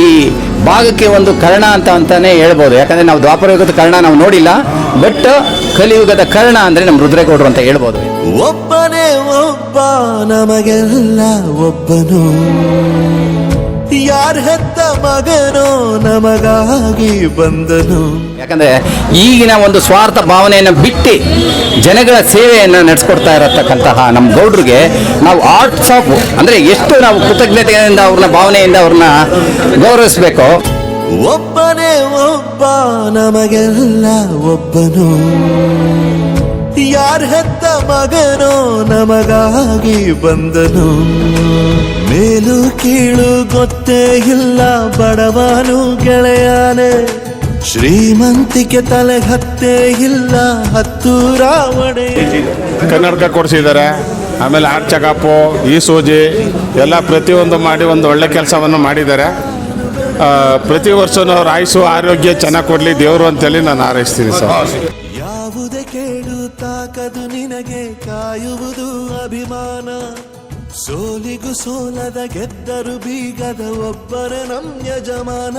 ಈ ಭಾಗಕ್ಕೆ ಒಂದು ಕರ್ಣ ಅಂತಾನೆ ಹೇಳ್ಬೋದು. ಯಾಕಂದ್ರೆ ನಾವು ದ್ವಾಪರ ಯುಗದ ಕರ್ಣ ನಾವು ನೋಡಿಲ್ಲ, ಬಟ್ ಕಲಿಯುಗದ ಕರ್ಣ ಅಂದ್ರೆ ನಮ್ಮ ರುದ್ರೇಗೌಡರು ಅಂತ ಹೇಳ್ಬೋದು. ಒಬ್ಬನೇ ಒಬ್ಬ ನಮಗೆಲ್ಲ ಒಬ್ಬನು, ಯಾರ ಹೆತ್ತ ಮಗನೋ ನಮಗಾಗಿ ಬಂದನು. ಯಾಕಂದ್ರೆ ಈಗಿನ ಒಂದು ಸ್ವಾರ್ಥ ಭಾವನೆಯನ್ನು ಬಿಟ್ಟು ಜನಗಳ ಸೇವೆಯನ್ನು ನಡೆಸ್ಕೊಡ್ತಾ ಇರತಕ್ಕಂತಹ ನಮ್ಮ ಗೌಡ್ರಿಗೆ ನಾವು ಆರ್ಟ್ಸ್ ಆಫ್ ಅಂದ್ರೆ ಎಷ್ಟು ನಾವು ಕೃತಜ್ಞತೆಯಿಂದ ಅವ್ರನ್ನ ಭಾವನೆಯಿಂದ ಅವ್ರನ್ನ ಗೌರವಿಸಬೇಕು. ಒಬ್ಬನೇ ಒಬ್ಬ ನಮಗೆಲ್ಲ ಒಬ್ಬನು, ಯಾರ ಹೆತ್ತ ಮಗನೋ ನಮಗಾಗಿ ಬಂದನು. ಮೇಲು ಕೀಳು ಗೊತ್ತೇ ಇಲ್ಲ ಬಡವನು ಗೆಳೆಯಾನೆ, ಶ್ರೀಮಂತಿಕೆ ತಲೆ ಹತ್ತೇ ಇಲ್ಲ ಹತ್ತೂರ ಒಡೆ. ಕನ್ನಡಕ ಕೊಡಿಸಿದ್ದಾರೆ. ಆಮೇಲೆ ಆರ್ಟ್ ಚೆಕಪ್ಪು, ಈ ಸೂಜಿ ಎಲ್ಲ ಪ್ರತಿಯೊಂದು ಮಾಡಿ ಒಂದು ಒಳ್ಳೆ ಕೆಲಸವನ್ನು ಮಾಡಿದ್ದಾರೆ. ಪ್ರತಿ ವರ್ಷವೂ ಅವ್ರ ಆಯುಸ್ಸು ಆರೋಗ್ಯ ಚೆನ್ನಾಗಿ ಕೊಡಲಿ ದೇವರು ಅಂತೇಳಿ ನಾನು ಹಾರೈಸ್ತೀನಿ ಸರ್. ಯಾವುದೇ ಕೇಳು ತಾಕದು ನಿನಗೆ ಕಾಯುವುದು ಅಭಿಮಾನ, ಸೋಲಿಗೂ ಸೋಲದ ಗೆದ್ದರು ಬೀಗದ ಒಬ್ಬರೇ ನಮ್ಮ ಯಜಮಾನ.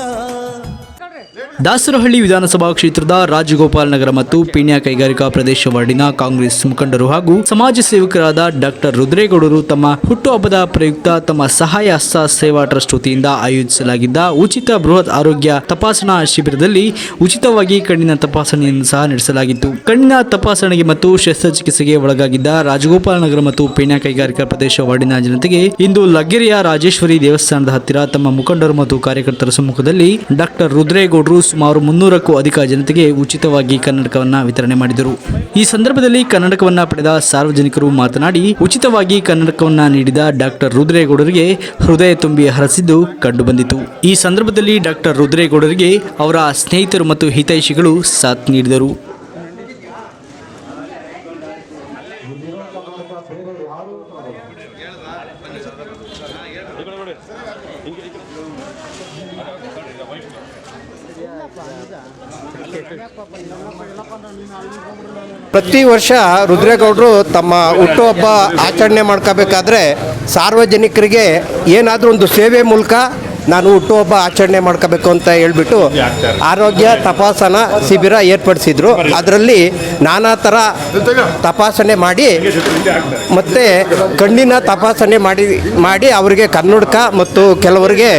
ದಾಸರಹಳ್ಳಿ ವಿಧಾನಸಭಾ ಕ್ಷೇತ್ರದ ರಾಜಗೋಪಾಲ್ ನಗರ ಮತ್ತು ಪೀಣ್ಯ ಕೈಗಾರಿಕಾ ಪ್ರದೇಶ ವಾರ್ಡಿನ ಕಾಂಗ್ರೆಸ್ ಮುಖಂಡರು ಹಾಗೂ ಸಮಾಜ ಸೇವಕರಾದ ಡಾಕ್ಟರ್ ರುದ್ರೇಗೌಡರು ತಮ್ಮ ಹುಟ್ಟುಹಬ್ಬದ ಪ್ರಯುಕ್ತ ತಮ್ಮ ಸಹಾಯ ಹಸ್ತ ಸೇವಾ ಟ್ರಸ್ಟ್ ವತಿಯಿಂದ ಆಯೋಜಿಸಲಾಗಿದ್ದ ಉಚಿತ ಬೃಹತ್ ಆರೋಗ್ಯ ತಪಾಸಣಾ ಶಿಬಿರದಲ್ಲಿ ಉಚಿತವಾಗಿ ಕಣ್ಣಿನ ತಪಾಸಣೆಯನ್ನು ಸಹ ನಡೆಸಲಾಗಿತ್ತು. ಕಣ್ಣಿನ ತಪಾಸಣೆಗೆ ಮತ್ತು ಶಸ್ತ್ರಚಿಕಿತ್ಸೆಗೆ ಒಳಗಾಗಿದ್ದ ರಾಜಗೋಪಾಲ್ ನಗರ ಮತ್ತು ಪೀಣ್ಯ ಕೈಗಾರಿಕಾ ಪ್ರದೇಶ ವಾರ್ಡಿನ ಜನತೆಗೆ ಇಂದು ಲಗ್ಗೆರೆಯ ರಾಜೇಶ್ವರಿ ದೇವಸ್ಥಾನದ ಹತ್ತಿರ ತಮ್ಮ ಮುಖಂಡರು ಮತ್ತು ಕಾರ್ಯಕರ್ತರ ಸಮ್ಮುಖದಲ್ಲಿ ಡಾಕ್ಟರ್ ರುದ್ರೇಗೌಡರು ಸುಮಾರು 300ಕ್ಕೂ ಅಧಿಕ ಜನತೆಗೆ ಉಚಿತವಾಗಿ ಕನ್ನಡಕವನ್ನ ವಿತರಣೆ ಮಾಡಿದರು. ಈ ಸಂದರ್ಭದಲ್ಲಿ ಕನ್ನಡಕವನ್ನ ಪಡೆದ ಸಾರ್ವಜನಿಕರು ಮಾತನಾಡಿ, ಉಚಿತವಾಗಿ ಕನ್ನಡಕವನ್ನ ನೀಡಿದ ಡಾಕ್ಟರ್ ರುದ್ರೇಗೌಡರಿಗೆ ಹೃದಯ ತುಂಬಿ ಹರಸಿದ್ದು ಕಂಡುಬಂದಿತು. ಈ ಸಂದರ್ಭದಲ್ಲಿ ಡಾಕ್ಟರ್ ರುದ್ರೇಗೌಡರಿಗೆ ಅವರ ಸ್ನೇಹಿತರು ಮತ್ತು ಹಿತೈಷಿಗಳು ಸಾಥ್ ನೀಡಿದರು. ಪ್ರತಿ ವರ್ಷ ರುದ್ರೇಗೌಡರು ತಮ್ಮ ಹುಟ್ಟುಹಬ್ಬ ಆಚರಣೆ ಮಾಡ್ಕೋಬೇಕಾದ್ರೆ ಸಾರ್ವಜನಿಕರಿಗೆ ಏನಾದರೂ ಒಂದು ಸೇವೆ ಮೂಲಕ ನಾನು ಹುಟ್ಟುಹಬ್ಬ ಆಚರಣೆ ಮಾಡ್ಕೋಬೇಕು ಅಂತ ಹೇಳ್ಬಿಟ್ಟು ಆರೋಗ್ಯ ತಪಾಸಣಾ ಶಿಬಿರ ಏರ್ಪಡಿಸಿದ್ರು. ಅದರಲ್ಲಿ ನಾನಾ ಥರ ತಪಾಸಣೆ ಮಾಡಿ ಮತ್ತು ಕಣ್ಣಿನ ತಪಾಸಣೆ ಮಾಡಿ ಅವರಿಗೆ ಕನ್ನಡಕ ಮತ್ತು ಕೆಲವರಿಗೆ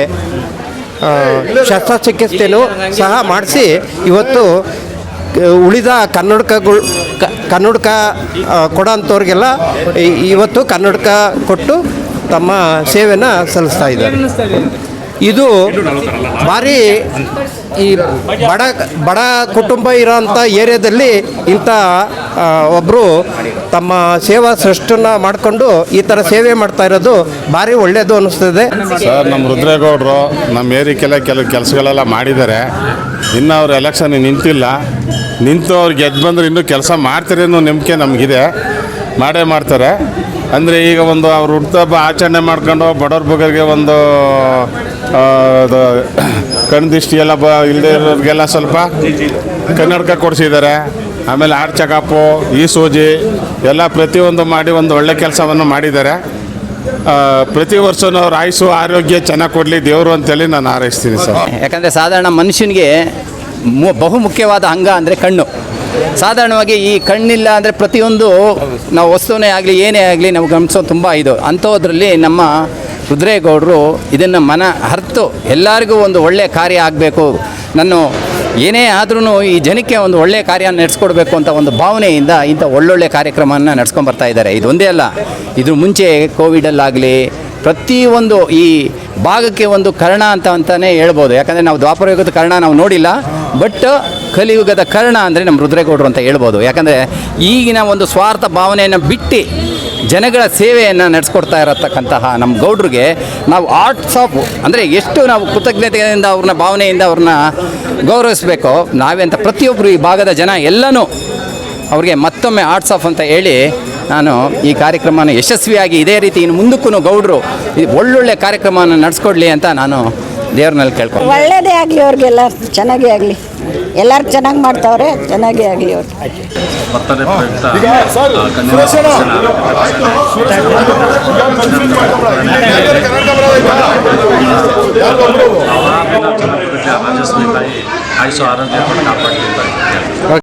ಶಸ್ತ್ರಚಿಕಿತ್ಸೆನೂ ಸಹ ಮಾಡಿಸಿ ಇವತ್ತು ಉಳಿದ ಕನ್ನಡಕ ಕೊಡೋಂಥವ್ರಿಗೆಲ್ಲ ಇವತ್ತು ಕನ್ನಡಕ ಕೊಟ್ಟು ತಮ್ಮ ಸೇವೆನ ಸಲ್ಲಿಸ್ತಾ ಇದ್ದಾರೆ. ಇದು ಭಾರಿ ಈ ಬಡ ಕುಟುಂಬ ಇರೋಂಥ ಏರಿಯಾದಲ್ಲಿ ಇಂಥ ಒಬ್ಬರು ತಮ್ಮ ಸೇವಾ ಸೃಷ್ಟನ್ನು ಮಾಡಿಕೊಂಡು ಈ ಥರ ಸೇವೆ ಮಾಡ್ತಾ ಇರೋದು ಭಾರಿ ಒಳ್ಳೆಯದು ಅನ್ನಿಸ್ತದೆ ಸರ್. ನಮ್ಮ ರುದ್ರೇಗೌಡರು ನಮ್ಮ ಏರಿಕೆಲ್ಲ ಕೆಲವು ಕೆಲಸಗಳೆಲ್ಲ ಮಾಡಿದ್ದಾರೆ. ಇನ್ನು ಅವ್ರು ಎಲೆಕ್ಷನ್ ನಿಂತಿಲ್ಲ, ನಿಂತು ಅವ್ರು ಗೆದ್ದು ಬಂದರೆ ಇನ್ನೂ ಕೆಲಸ ಮಾಡ್ತಾರೆ ಅನ್ನೋ ನಂಬಿಕೆ ನಮಗಿದೆ. ಮಾಡೇ ಮಾಡ್ತಾರೆ. ಅಂದರೆ ಈಗ ಒಂದು ಅವ್ರು ಹುಟ್ಟುಹಬ್ಬ ಆಚರಣೆ ಮಾಡ್ಕೊಂಡು ಬಡವ್ರ ಬಗ್ಗರಿಗೆ ಒಂದು ಕಣ್ಣು ದೃಷ್ಟಿ ಎಲ್ಲ ಇಲ್ಲದೆ ಇರೋರಿಗೆಲ್ಲ ಸ್ವಲ್ಪ ಕನ್ನಡಕ ಕೊಡಿಸಿದ್ದಾರೆ. ಆಮೇಲೆ ಆರ್ಟ್ ಚೆಕಪ್ಪು, ಈ ಸೂಜಿ ಎಲ್ಲ ಪ್ರತಿಯೊಂದು ಮಾಡಿ ಒಂದು ಒಳ್ಳೆ ಕೆಲಸವನ್ನು ಮಾಡಿದ್ದಾರೆ. ಪ್ರತಿ ವರ್ಷವೂ ಅವ್ರ ಆಯುಸ್ಸು ಆರೋಗ್ಯ ಚೆನ್ನಾಗಿ ಕೊಡಲಿ ದೇವರು ಅಂತೇಳಿ ನಾನು ಹಾರೈಸ್ತೀನಿ ಸರ್. ಯಾಕಂದರೆ ಸಾಧಾರಣ ಮನುಷ್ಯನಿಗೆ ಬಹುಮುಖ್ಯವಾದ ಅಂಗ ಅಂದರೆ ಕಣ್ಣು. ಸಾಧಾರಣವಾಗಿ ಈ ಕಣ್ಣಿಲ್ಲ ಅಂದರೆ ಪ್ರತಿಯೊಂದು ನಾವು ವಸ್ತುವೇ ಆಗಲಿ ಏನೇ ಆಗಲಿ ನಾವು ಗಮನಿಸೋದು ತುಂಬ ಇದು. ಅಂಥದ್ರಲ್ಲಿ ನಮ್ಮ ರುದ್ರೇಗೌಡರು ಇದನ್ನು ಮನ ಅರ್ತು ಎಲ್ಲರಿಗೂ ಒಂದು ಒಳ್ಳೆಯ ಕಾರ್ಯ ಆಗಬೇಕು, ನಾನು ಏನೇ ಆದ್ರೂ ಈ ಜನಕ್ಕೆ ಒಂದು ಒಳ್ಳೆಯ ಕಾರ್ಯ ನಡೆಸ್ಕೊಡ್ಬೇಕು ಅಂತ ಒಂದು ಭಾವನೆಯಿಂದ ಇಂಥ ಒಳ್ಳೊಳ್ಳೆ ಕಾರ್ಯಕ್ರಮವನ್ನು ನಡೆಸ್ಕೊಂಬರ್ತಾ ಇದ್ದಾರೆ. ಇದೊಂದೇ ಅಲ್ಲ, ಇದ್ರ ಮುಂಚೆ ಕೋವಿಡಲ್ಲಾಗಲಿ ಪ್ರತಿಯೊಂದು ಈ ಭಾಗಕ್ಕೆ ಒಂದು ಕರ್ಣ ಅಂತಾನೆ ಹೇಳ್ಬೋದು. ಯಾಕಂದರೆ ನಾವು ದ್ವಾಪರ ಯುಗದ ಕರ್ಣ ನಾವು ನೋಡಿಲ್ಲ, ಬಟ್ ಕಲಿಯುಗದ ಕರ್ಣ ಅಂದರೆ ನಮ್ಮ ರುದ್ರೇಗೌಡರು ಅಂತ ಹೇಳ್ಬೋದು. ಯಾಕಂದರೆ ಈಗಿನ ಒಂದು ಸ್ವಾರ್ಥ ಭಾವನೆಯನ್ನು ಬಿಟ್ಟು ಜನಗಳ ಸೇವೆಯನ್ನು ನಡೆಸ್ಕೊಡ್ತಾ ಇರತಕ್ಕಂತಹ ನಮ್ಮ ಗೌಡ್ರಿಗೆ ನಾವು ಆರ್ಟ್ಸ್ ಆಫ್ ಅಂದರೆ ಎಷ್ಟು ನಾವು ಕೃತಜ್ಞತೆಯಿಂದ ಅವ್ರನ್ನ ಭಾವನೆಯಿಂದ ಅವ್ರನ್ನ ಗೌರವಿಸಬೇಕು ನಾವೇ ಅಂತ ಪ್ರತಿಯೊಬ್ಬರು ಈ ಭಾಗದ ಜನ ಎಲ್ಲನೂ ಅವ್ರಿಗೆ ಮತ್ತೊಮ್ಮೆ ಆರ್ಟ್ಸ್ ಆಫ್ ಅಂತ ಹೇಳಿ ನಾನು ಈ ಕಾರ್ಯಕ್ರಮನ ಯಶಸ್ವಿಯಾಗಿ ಇದೇ ರೀತಿ ಇನ್ನು ಮುಂದಕ್ಕೂ ಗೌಡರು ಒಳ್ಳೊಳ್ಳೆ ಕಾರ್ಯಕ್ರಮವನ್ನು ನಡೆಸ್ಕೊಡ್ಲಿ ಅಂತ ನಾನು ದೇವ್ರನಲ್ಲಿ ಕೇಳ್ಕೊಂಡು ಒಳ್ಳೇದೇ ಆಗಲಿ, ಅವ್ರಿಗೆಲ್ಲ ಚೆನ್ನಾಗೇ ಆಗಲಿ. ಎಲ್ಲರೂ ಚೆನ್ನಾಗಿ ಮಾಡ್ತಾವ್ರೆ, ಚೆನ್ನಾಗೇ ಆಗಲಿ ಅವ್ರು. ಬರ್ತಡೇ ಪ್ರಯುಕ್ತ ಕನ್ಯಾ ರಾಜಸ್ವಿ ತಾಯಿ ಆಯುಷು ಆರೋಗ್ಯ ಕೊಟ್ಟು ಕಾಪಾಡಲಿ ಅಂತ